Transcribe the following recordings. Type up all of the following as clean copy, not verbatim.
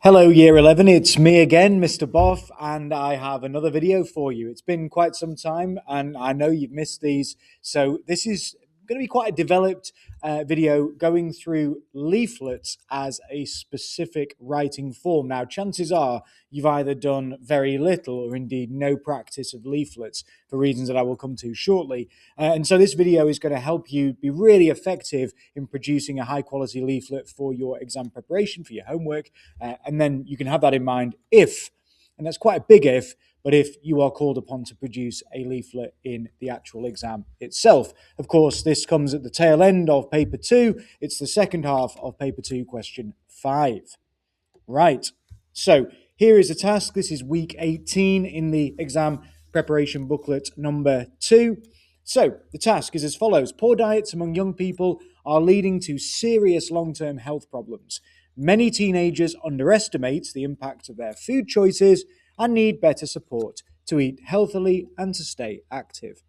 Hello, Year 11. It's me again, Mr. Boff, and I have another video for you. It's been quite some time, and I know you've missed these. So, this is going to be quite a developed video going through leaflets as a specific writing form. Now, chances are you've either done very little or indeed no practice of leaflets for reasons that I will come to shortly. And so, this video is going to help you be really effective in producing a high quality leaflet for your exam preparation, for your homework. And then you can have that in mind if, and that's quite a big if, but if you are called upon to produce a leaflet in the actual exam itself. Of course, this comes at the tail end of paper 2. It's the second half of paper 2, question 5. Right. So here is a task. This is week 18 in the exam preparation booklet number 2. So the task is as follows. Poor diets among young people are leading to serious long-term health problems. Many teenagers underestimate the impact of their food choices and need better support to eat healthily and to stay active.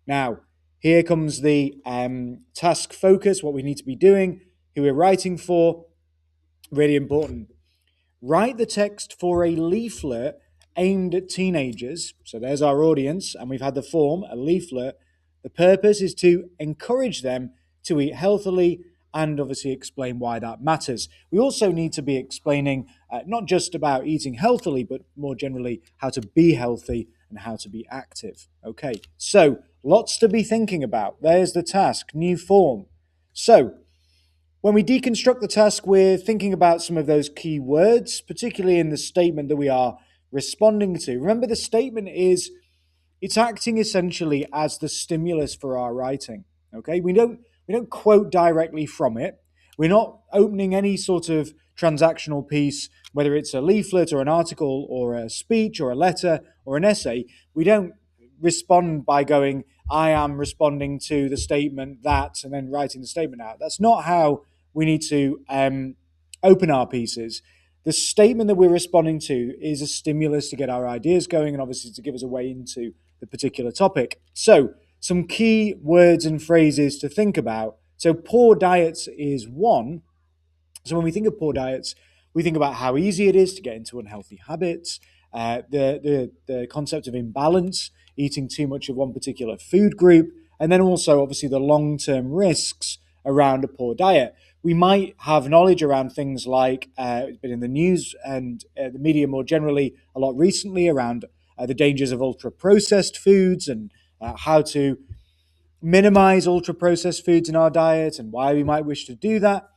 Now, here comes the task focus, what we need to be doing, who we're writing for. Really important. Write the text for a leaflet aimed at teenagers. So there's our audience, and we've had the form, a leaflet. The purpose is to encourage them to eat healthily and obviously explain why that matters. We also need to be explaining not just about eating healthily, but more generally how to be healthy and how to be active. Okay, so lots to be thinking about. There's the task, new form. So when we deconstruct the task, we're thinking about some of those key words, particularly in the statement that we are responding to. Remember, the statement is it's acting essentially as the stimulus for our writing. Okay, we don't quote directly from it. We're not opening any sort of transactional piece, whether it's a leaflet or an article or a speech or a letter or an essay. We don't respond by going, I am responding to the statement that, and then writing the statement out. That's not how we need to open our pieces. The statement that we're responding to is a stimulus to get our ideas going and obviously to give us a way into the particular topic. So, some key words and phrases to think about. So, poor diets is one. So, when we think of poor diets, we think about how easy it is to get into unhealthy habits, the concept of imbalance, eating too much of one particular food group, and then also obviously the long-term risks around a poor diet. We might have knowledge around things like it's been in the news and the media more generally a lot recently around the dangers of ultra-processed foods and how to minimize ultra-processed foods in our diet and why we might wish to do that.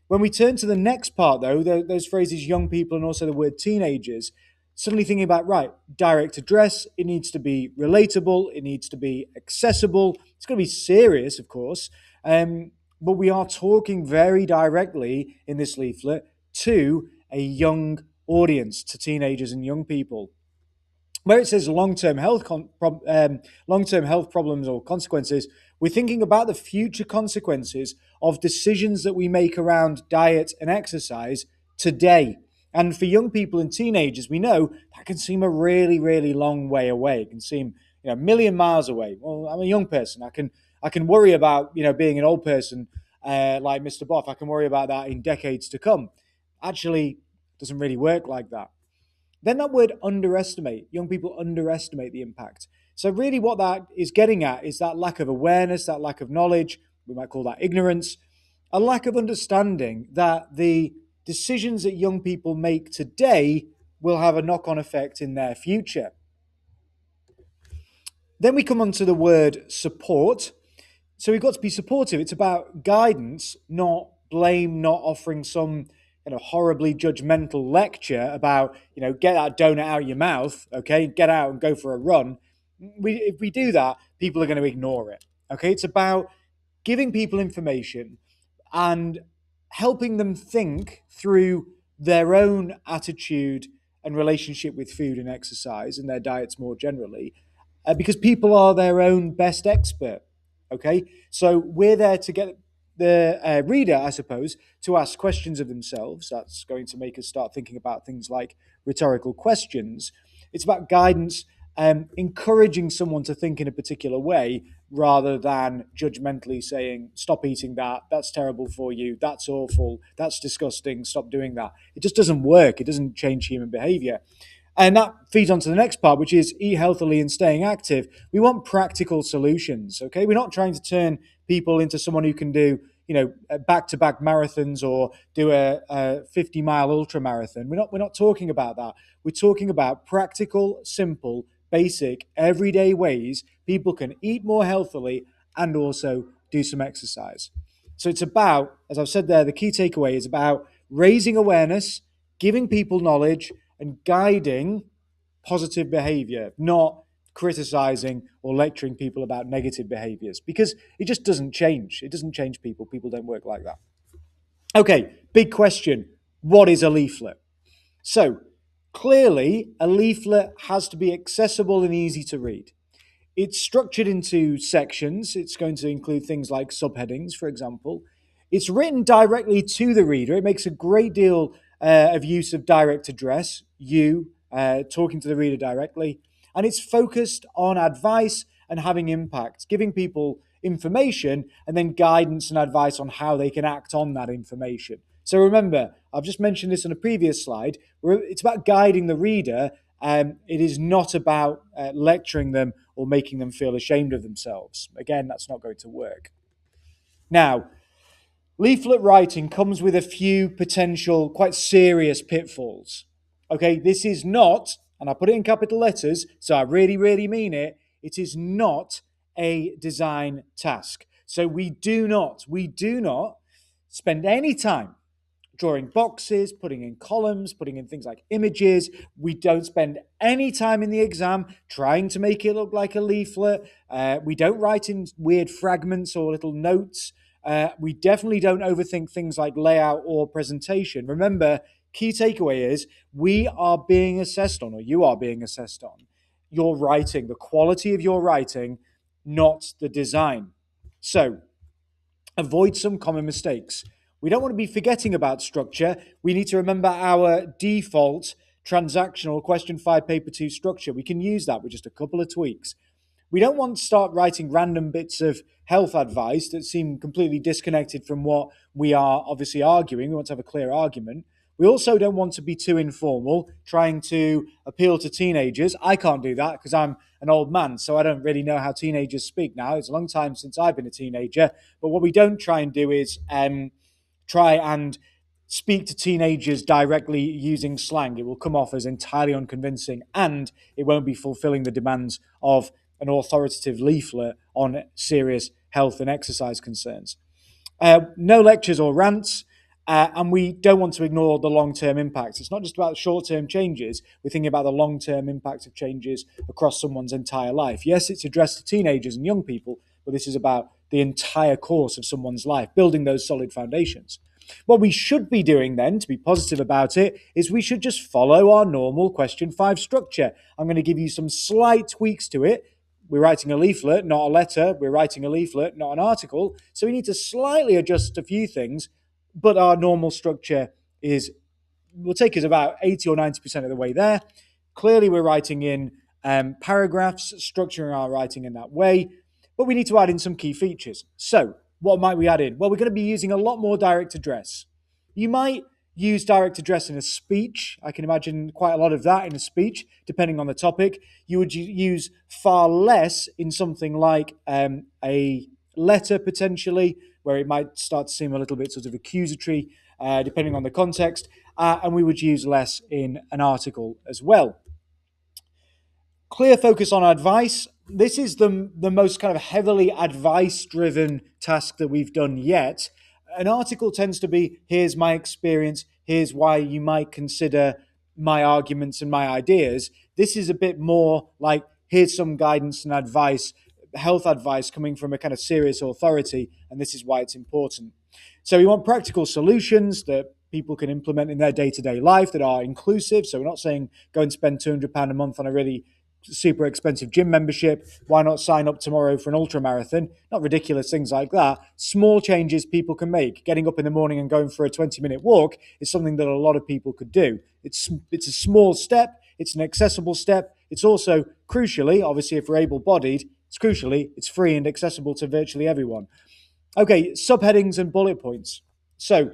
When we turn to the next part, though, those phrases young people and also the word teenagers, suddenly thinking about, right, direct address, it needs to be relatable, it needs to be accessible, it's going to be serious, of course, but we are talking very directly in this leaflet to a young audience, to teenagers and young people. Where it says long-term health problems or consequences, we're thinking about the future consequences of decisions that we make around diet and exercise today. And for young people and teenagers, we know that can seem a really, really long way away. It can seem a million miles away. Well, I'm a young person. I can worry about being an old person like Mr. Boff. I can worry about that in decades to come. Actually, it doesn't really work like that. Then that word underestimate, young people underestimate the impact. So really what that is getting at is that lack of awareness, that lack of knowledge, we might call that ignorance, a lack of understanding that the decisions that young people make today will have a knock-on effect in their future. Then we come on to the word support. So we've got to be supportive. It's about guidance, not blame, not offering some horribly judgmental lecture about, get that donut out of your mouth, okay, get out and go for a run. If we do that, people are going to ignore it, okay? It's about giving people information and helping them think through their own attitude and relationship with food and exercise and their diets more generally, because people are their own best expert, okay? So we're there to get the reader, I suppose, to ask questions of themselves. That's going to make us start thinking about things like rhetorical questions. It's about guidance, encouraging someone to think in a particular way rather than judgmentally saying, stop eating that, that's terrible for you, that's awful, that's disgusting, stop doing that. It just doesn't work. It doesn't change human behavior. And that feeds on to the next part, which is eat healthily and staying active. We want practical solutions, okay? We're not trying to turn people into someone who can do, back-to-back marathons or do a 50-mile ultra marathon. We're not talking about that. We're talking about practical, simple, basic, everyday ways people can eat more healthily and also do some exercise. So it's about, as I've said there, the key takeaway is about raising awareness, giving people knowledge, and guiding positive behavior, not criticizing or lecturing people about negative behaviors, because it just doesn't change. It doesn't change people. People don't work like that. Okay, big question. What is a leaflet? So, clearly, a leaflet has to be accessible and easy to read. It's structured into sections. It's going to include things like subheadings, for example. It's written directly to the reader. It makes a great deal of use of direct address, you talking to the reader directly. And it's focused on advice and having impact, giving people information and then guidance and advice on how they can act on that information. So remember, I've just mentioned this on a previous slide, where it's about guiding the reader. It is not about lecturing them or making them feel ashamed of themselves. Again, that's not going to work. Now, leaflet writing comes with a few potential quite serious pitfalls. Okay, this is not, and I put it in capital letters, so I really, really mean it, it is not a design task. So we do not spend any time drawing boxes, putting in columns, putting in things like images. We don't spend any time in the exam trying to make it look like a leaflet. We don't write in weird fragments or little notes. We definitely don't overthink things like layout or presentation. Remember, key takeaway is we are being assessed on, or you are being assessed on, your writing, the quality of your writing, not the design. So avoid some common mistakes. We don't want to be forgetting about structure. We need to remember our default transactional question 5 paper 2 structure. We can use that with just a couple of tweaks. We don't want to start writing random bits of health advice that seem completely disconnected from what we are obviously arguing. We want to have a clear argument. We also don't want to be too informal, trying to appeal to teenagers. I can't do that because I'm an old man, so I don't really know how teenagers speak now. It's a long time since I've been a teenager. But what we don't try and do is try and speak to teenagers directly using slang. It will come off as entirely unconvincing, and it won't be fulfilling the demands of an authoritative leaflet on serious health and exercise concerns. No lectures or rants, and we don't want to ignore the long-term impacts. It's not just about short-term changes. We're thinking about the long-term impact of changes across someone's entire life. Yes, it's addressed to teenagers and young people, but this is about the entire course of someone's life, building those solid foundations. What we should be doing then, to be positive about it, is we should just follow our normal question 5 structure. I'm going to give you some slight tweaks to it. We're writing a leaflet, not a letter. We're writing a leaflet, not an article. So we need to slightly adjust a few things, but our normal structure will take us about 80 or 90% of the way there. Clearly, we're writing in paragraphs, structuring our writing in that way, but we need to add in some key features. So what might we add in? Well, we're going to be using a lot more direct address. You might use direct address in a speech. I can imagine quite a lot of that in a speech, depending on the topic. You would use far less in something like a letter, potentially, where it might start to seem a little bit sort of accusatory, depending on the context. And we would use less in an article as well. Clear focus on advice. This is the most kind of heavily advice-driven task that we've done yet. An article tends to be, here's my experience, here's why you might consider my arguments and my ideas. This is a bit more like, here's some guidance and advice, health advice coming from a kind of serious authority, and this is why it's important. So we want practical solutions that people can implement in their day-to-day life that are inclusive. So we're not saying go and spend £200 a month on a really super expensive gym membership. Why not sign up tomorrow for an ultra marathon? Not ridiculous things like that. Small changes people can make. Getting up in the morning and going for a 20-minute walk is something that a lot of people could do. It's a small step. It's an accessible step. It's also, crucially, obviously, if we're able-bodied, Crucially, it's free and accessible to virtually everyone. Okay, subheadings and bullet points. So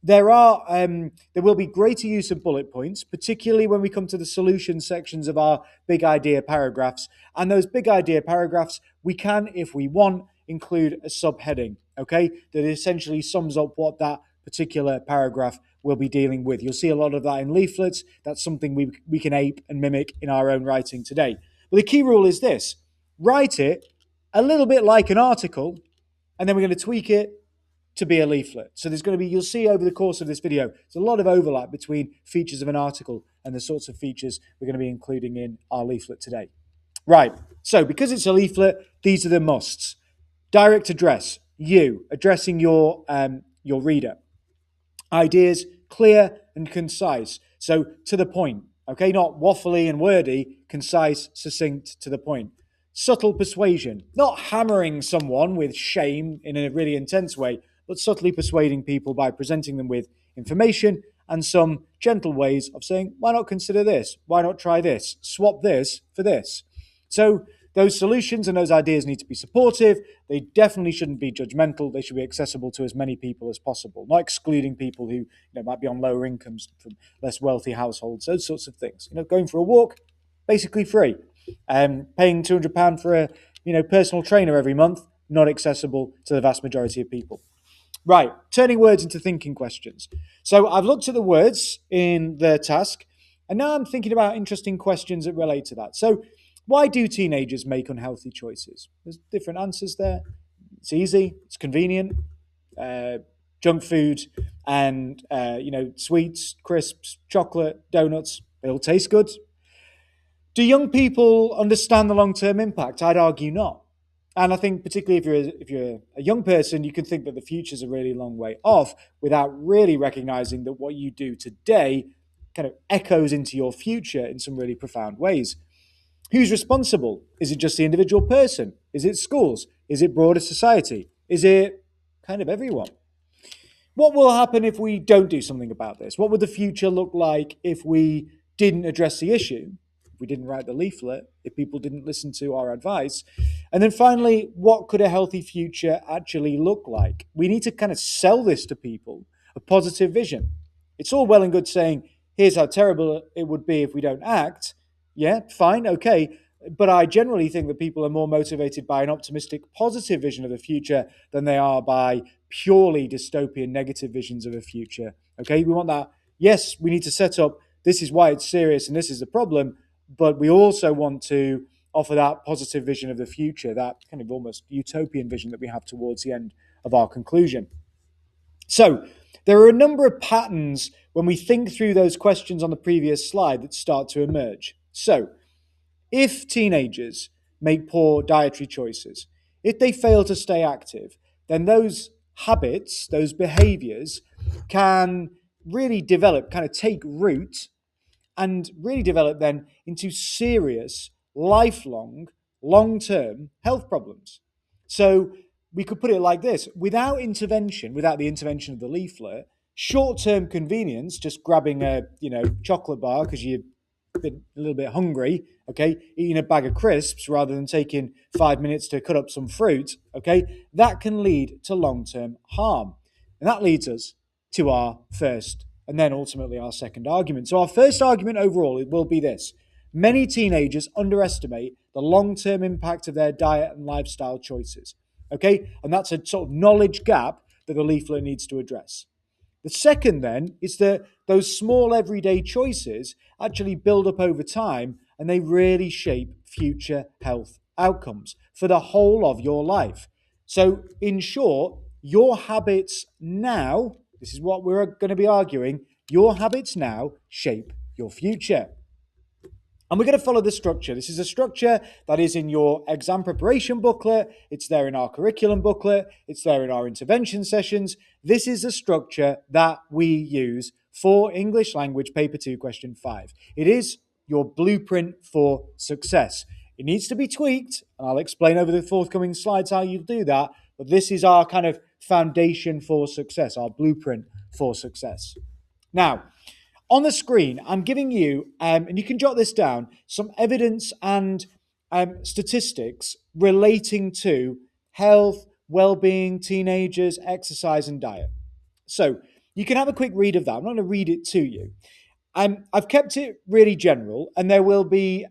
there will be greater use of bullet points, particularly when we come to the solution sections of our big idea paragraphs. And those big idea paragraphs, we can, if we want, include a subheading, okay, that essentially sums up what that particular paragraph will be dealing with. You'll see a lot of that in leaflets. That's something we can ape and mimic in our own writing today. But the key rule is this: write it a little bit like an article, and then we're going to tweak it to be a leaflet. So there's going to be, you'll see over the course of this video, there's a lot of overlap between features of an article and the sorts of features we're going to be including in our leaflet today. Right, so because it's a leaflet, these are the musts. Direct address, you addressing your reader. Ideas, clear and concise. So to the point, okay, not waffly and wordy, concise, succinct, to the point. Subtle persuasion, not hammering someone with shame in a really intense way, but subtly persuading people by presenting them with information and some gentle ways of saying, why not consider this? Why not try this? Swap this for this. So those solutions and those ideas need to be supportive. They definitely shouldn't be judgmental. They should be accessible to as many people as possible, not excluding people who might be on lower incomes from less wealthy households, those sorts of things. Going for a walk, basically free. Paying £200 for a personal trainer every month, not accessible to the vast majority of people. Right, turning words into thinking questions. So I've looked at the words in the task, and now I'm thinking about interesting questions that relate to that. So why do teenagers make unhealthy choices? There's different answers there. It's easy, it's convenient, junk food and sweets, crisps, chocolate, donuts, they all taste good. Do young people understand the long-term impact? I'd argue not. And I think particularly if you're a young person, you can think that the future's a really long way off without really recognizing that what you do today kind of echoes into your future in some really profound ways. Who's responsible? Is it just the individual person? Is it schools? Is it broader society? Is it kind of everyone? What will happen if we don't do something about this? What would the future look like if we didn't address the issue? If we didn't write the leaflet? If people didn't listen to our advice? And then finally, what could a healthy future actually look like? We need to kind of sell this to people, a positive vision. It's all well and good saying, here's how terrible it would be if we don't act. Yeah, fine, okay. But I generally think that people are more motivated by an optimistic, positive vision of the future than they are by purely dystopian, negative visions of a future. Okay, we want that. Yes, we need to set up, this is why it's serious and this is the problem, but we also want to offer that positive vision of the future, that kind of almost utopian vision that we have towards the end of our conclusion. So there are a number of patterns when we think through those questions on the previous slide that start to emerge. So if teenagers make poor dietary choices, if they fail to stay active, then those habits, those behaviors can really develop, kind of take root and really develop then into serious, lifelong, long-term health problems. So we could put it like this: without intervention, without the intervention of the leaflet, short-term convenience, just grabbing a chocolate bar because you're a little bit hungry, okay, eating a bag of crisps rather than taking 5 minutes to cut up some fruit, okay, that can lead to long-term harm. And that leads us to our first and then ultimately our second argument. So our first argument overall, it will be this: many teenagers underestimate the long-term impact of their diet and lifestyle choices, okay? And that's a sort of knowledge gap that the leaflet needs to address. The second then is that those small everyday choices actually build up over time and they really shape future health outcomes for the whole of your life. So in short, your habits now, this is what we're going to be arguing, your habits now shape your future. And we're going to follow this structure. This is a structure that is in your exam preparation booklet. It's there in our curriculum booklet. It's there in our intervention sessions. This is a structure that we use for English language paper 2 question 5. It is your blueprint for success. It needs to be tweaked, and I'll explain over the forthcoming slides how you do that, but this is our kind of foundation for success, our blueprint for success. Now, on the screen, I'm giving you, and you can jot this down, some evidence and statistics relating to health, well-being, teenagers, exercise, and diet. So you can have a quick read of that. I'm not going to read it to you. I've kept it really general, and there will be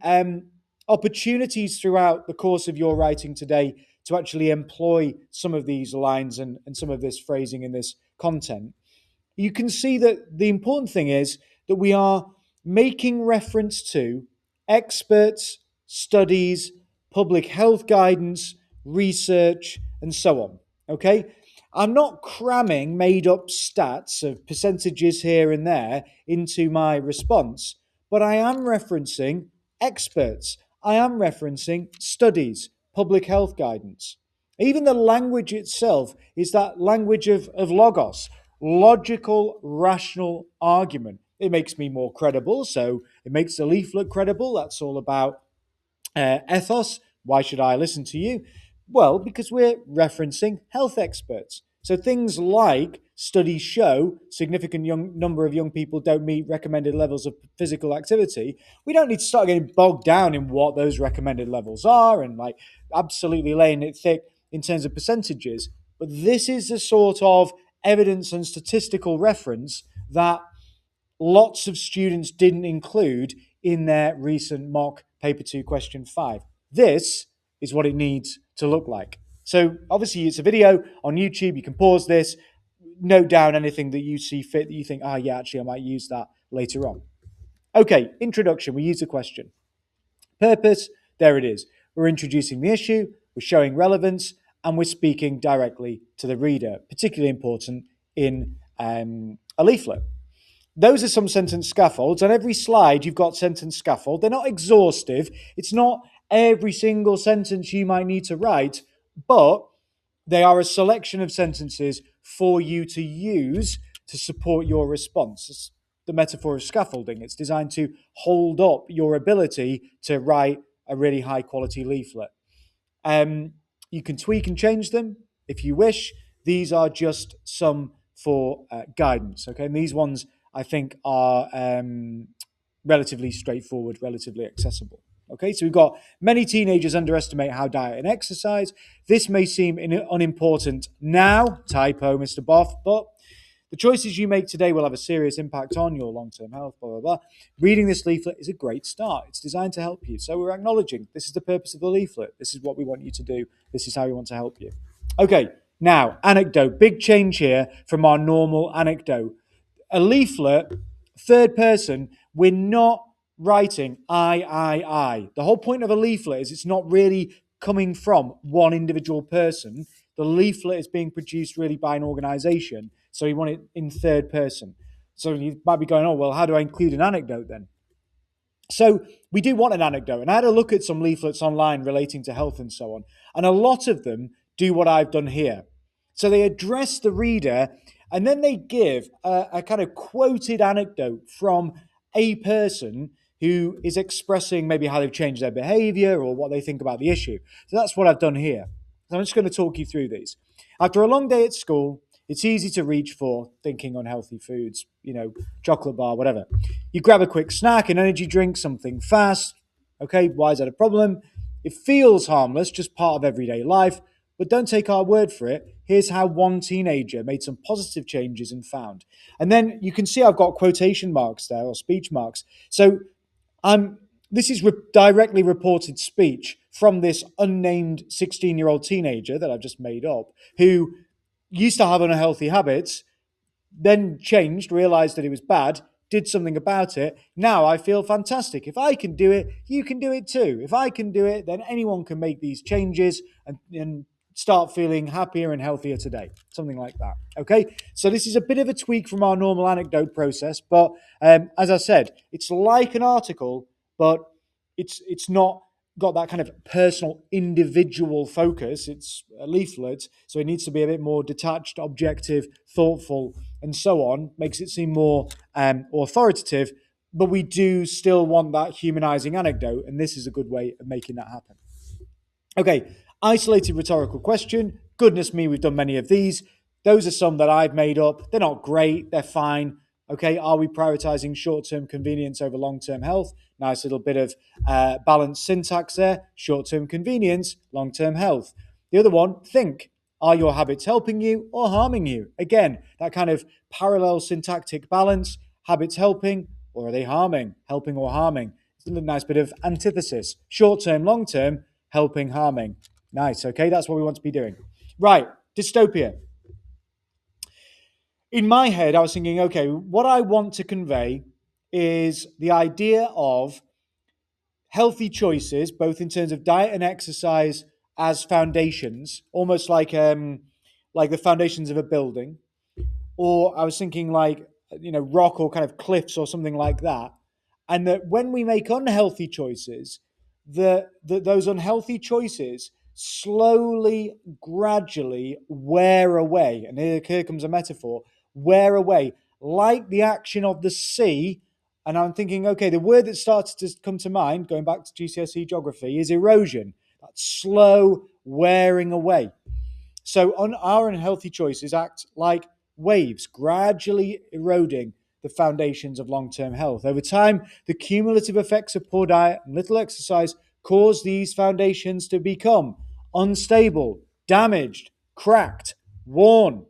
opportunities throughout the course of your writing today to actually employ some of these lines and some of this phrasing in this content. You can see that the important thing is that we are making reference to experts, studies, public health guidance, research, and so on. Okay? I'm not cramming made up stats of percentages here and there into my response, but I am referencing experts. I am referencing studies, public health guidance. Even the language itself is that language of logos, logical, rational argument. It makes me more credible, so it makes the leaflet credible. That's all about ethos. Why should I listen to you? Well, because we're referencing health experts. So things like studies show significant number of young people don't meet recommended levels of physical activity. We don't need to start getting bogged down in what those recommended levels are and like absolutely laying it thick in terms of percentages. But this is the sort of evidence and statistical reference that lots of students didn't include in their recent mock paper 2 question 5. This is what it needs to look like. So obviously it's a video on YouTube. You can pause this, note down anything that you see fit that you think, yeah, actually I might use that later on. Okay, introduction. We use a question. Purpose, there it is. We're introducing the issue, we're showing relevance, and we're speaking directly to the reader, particularly important in a leaflet. Those are some sentence scaffolds. On every slide, you've got sentence scaffold. They're not exhaustive. It's not every single sentence you might need to write, but they are a selection of sentences for you to use to support your response. It's the metaphor of scaffolding. It's designed to hold up your ability to write a really high quality leaflet. You can tweak and change them if you wish. These are just some for guidance. Okay, and these ones I think are relatively straightforward, relatively accessible. Okay, so we've got many teenagers underestimate how diet and exercise. This may seem unimportant now, typo, Mr. Boff, but the choices you make today will have a serious impact on your long-term health, blah, blah, blah. Reading this leaflet is a great start. It's designed to help you. So we're acknowledging this is the purpose of the leaflet. This is what we want you to do. This is how we want to help you. Okay, now, anecdote. Big change here from our normal anecdote. A leaflet, third person, we're not writing I. The whole point of a leaflet is it's not really coming from one individual person. The leaflet is being produced really by an organization, so you want it in third person. So you might be going, well, how do I include an anecdote then? So we do want an anecdote, and I had a look at some leaflets online relating to health and so on, and a lot of them do what I've done here. So they address the reader, and then they give a kind of quoted anecdote from a person who is expressing maybe how they've changed their behavior or what they think about the issue. So that's what I've done here. So I'm just going to talk you through these. After a long day at school, it's easy to reach for thinking unhealthy foods, chocolate bar, whatever. You grab a quick snack, an energy drink, something fast. Okay, why is that a problem? It feels harmless, just part of everyday life, but don't take our word for it. Here's how one teenager made some positive changes and found. And then you can see I've got quotation marks there, or speech marks. So this is directly reported speech from this unnamed 16-year-old teenager that I've just made up, who used to have unhealthy habits, then changed, realized that it was bad, did something about it. Now I feel fantastic. If I can do it, you can do it too. If I can do it, then anyone can make these changes and start feeling happier and healthier today. Something like that. Okay, so this is a bit of a tweak from our normal anecdote process, but as I said, it's like an article, but it's not got that kind of personal, individual focus. It's a leaflet, so it needs to be a bit more detached, objective, thoughtful, and so on. Makes it seem more authoritative, but we do still want that humanizing anecdote, and this is a good way of making that happen. Okay, isolated rhetorical question. Goodness me, we've done many of these. Those are some that I've made up. They're not great, they're fine, Okay, are we prioritizing short-term convenience over long-term health? Nice little bit of balanced syntax there. Short-term convenience, long-term health. The other one, think. Are your habits helping you or harming you? Again, that kind of parallel syntactic balance. Habits helping or are they harming? Helping or harming? It's a nice bit of antithesis. Short-term, long-term, helping, harming. Nice, okay, that's what we want to be doing. Right, dystopia. In my head, I was thinking, okay, what I want to convey is the idea of healthy choices, both in terms of diet and exercise, as foundations, almost like the foundations of a building. Or I was thinking like rock or kind of cliffs or something like that, and that when we make unhealthy choices, those unhealthy choices slowly, gradually wear away. And here comes a metaphor: wear away, like the action of the sea. And I'm thinking, okay, the word that starts to come to mind, going back to GCSE geography, is erosion. That slow wearing away. So our unhealthy choices act like waves, gradually eroding the foundations of long-term health. Over time, the cumulative effects of poor diet and little exercise cause these foundations to become unstable, damaged, cracked, worn.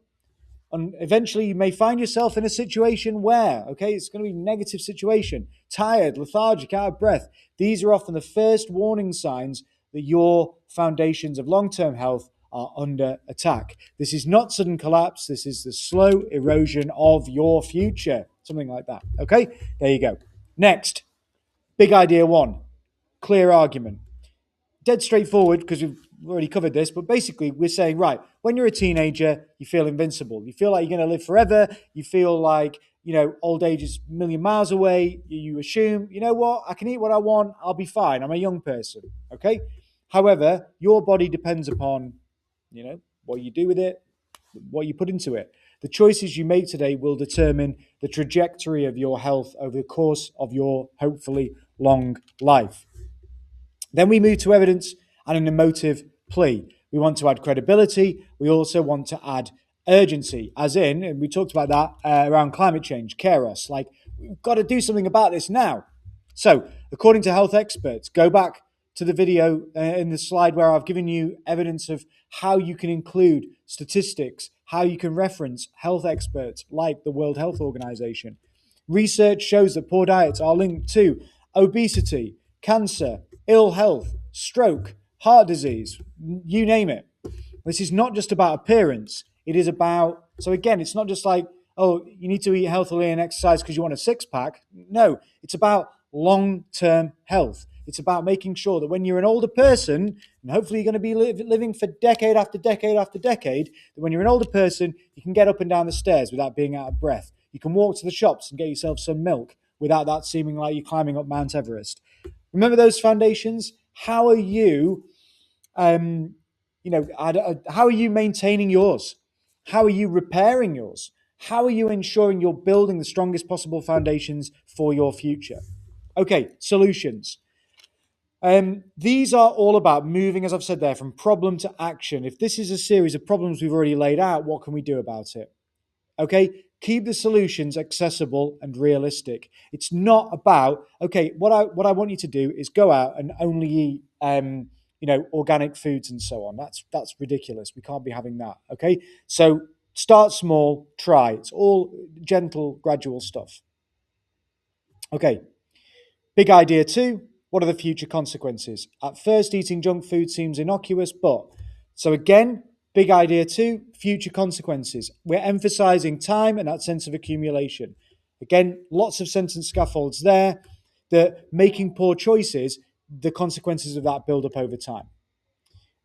And eventually you may find yourself in a situation where, okay, it's going to be a negative situation, tired, lethargic, out of breath. These are often the first warning signs that your foundations of long-term health are under attack. This is not sudden collapse. This is the slow erosion of your future. Something like that. Okay, there you go. Next, big idea one, clear argument. Dead straightforward because we've already covered this, but basically we're saying, right, when you're a teenager, you feel invincible. You feel like you're going to live forever. You feel like, old age is a million miles away. You assume, you know what, I can eat what I want. I'll be fine. I'm a young person. Okay. However, your body depends upon, what you do with it, what you put into it. The choices you make today will determine the trajectory of your health over the course of your hopefully long life. Then we move to evidence and an emotive plea. We want to add credibility. We also want to add urgency, as in, and we talked about that around climate change, Kairos, like we've got to do something about this now. So, according to health experts, go back to the video in the slide where I've given you evidence of how you can include statistics, how you can reference health experts like the World Health Organization. Research shows that poor diets are linked to obesity, cancer, ill health, stroke, heart disease, you name it. This is not just about appearance. It is about, so again, it's not just like, oh, you need to eat healthily and exercise because you want a six pack. No, it's about long-term health. It's about making sure that when you're an older person, and hopefully you're going to be living for decade after decade after decade, that when you're an older person, you can get up and down the stairs without being out of breath. You can walk to the shops and get yourself some milk without that seeming like you're climbing up Mount Everest. Remember those foundations? How are you, how are you maintaining yours? How are you repairing yours? How are you ensuring you're building the strongest possible foundations for your future? Okay, solutions. These are all about moving, as I've said there, from problem to action. If this is a series of problems we've already laid out, what can we do about it? Okay, keep the solutions accessible and realistic. It's not about, okay, what I want you to do is go out and only eat organic foods and so on. That's ridiculous. We can't be having that. Okay, so start small, try. It's all gentle, gradual stuff. Okay, big idea two. What are the future consequences? At first, eating junk food seems innocuous, but so again, big idea two, future consequences. We're emphasizing time and that sense of accumulation. Again, lots of sentence scaffolds there, that making poor choices, the consequences of that build up over time.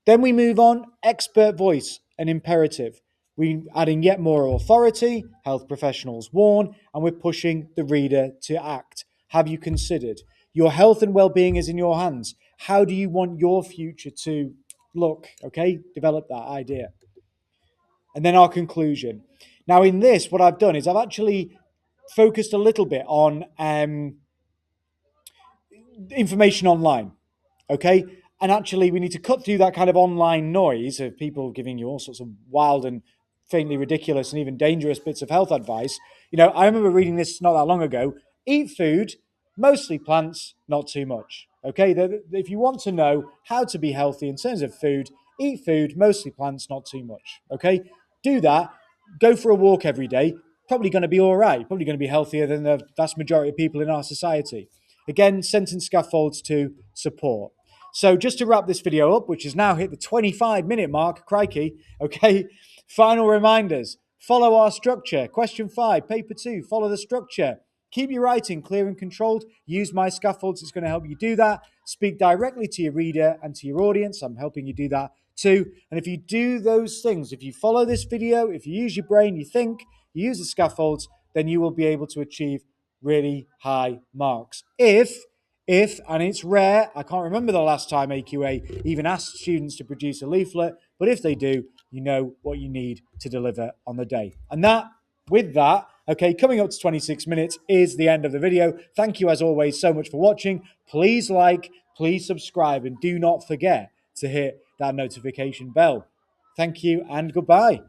Then we move on, expert voice and imperative. We're adding yet more authority, health professionals warn, and we're pushing the reader to act. Have you considered? Your health and well-being is in your hands. How do you want your future to look? Okay, develop that idea. And then our conclusion. Now in this, what I've done is I've actually focused a little bit on information online. Okay, and actually we need to cut through that kind of online noise of people giving you all sorts of wild and faintly ridiculous and even dangerous bits of health advice. I remember reading this not that long ago. Eat food, mostly plants, not too much. Okay, if you want to know how to be healthy in terms of food, eat food, mostly plants, not too much. Okay, do that. Go for a walk every day. Probably going to be all right. Probably going to be healthier than the vast majority of people in our society. Again, sentence scaffolds to support. So just to wrap this video up, which has now hit the 25-minute mark, crikey, okay, final reminders. Follow our structure. Question 5, paper 2, follow the structure. Keep your writing clear and controlled. Use my scaffolds. It's going to help you do that. Speak directly to your reader and to your audience. I'm helping you do that too. And if you do those things, if you follow this video, if you use your brain, you think, you use the scaffolds, then you will be able to achieve really high marks. If, and it's rare, I can't remember the last time AQA even asked students to produce a leaflet, but if they do, you know what you need to deliver on the day. And with that, okay, coming up to 26 minutes is the end of the video. Thank you as always so much for watching. Please like, please subscribe, and do not forget to hit that notification bell. Thank you and goodbye.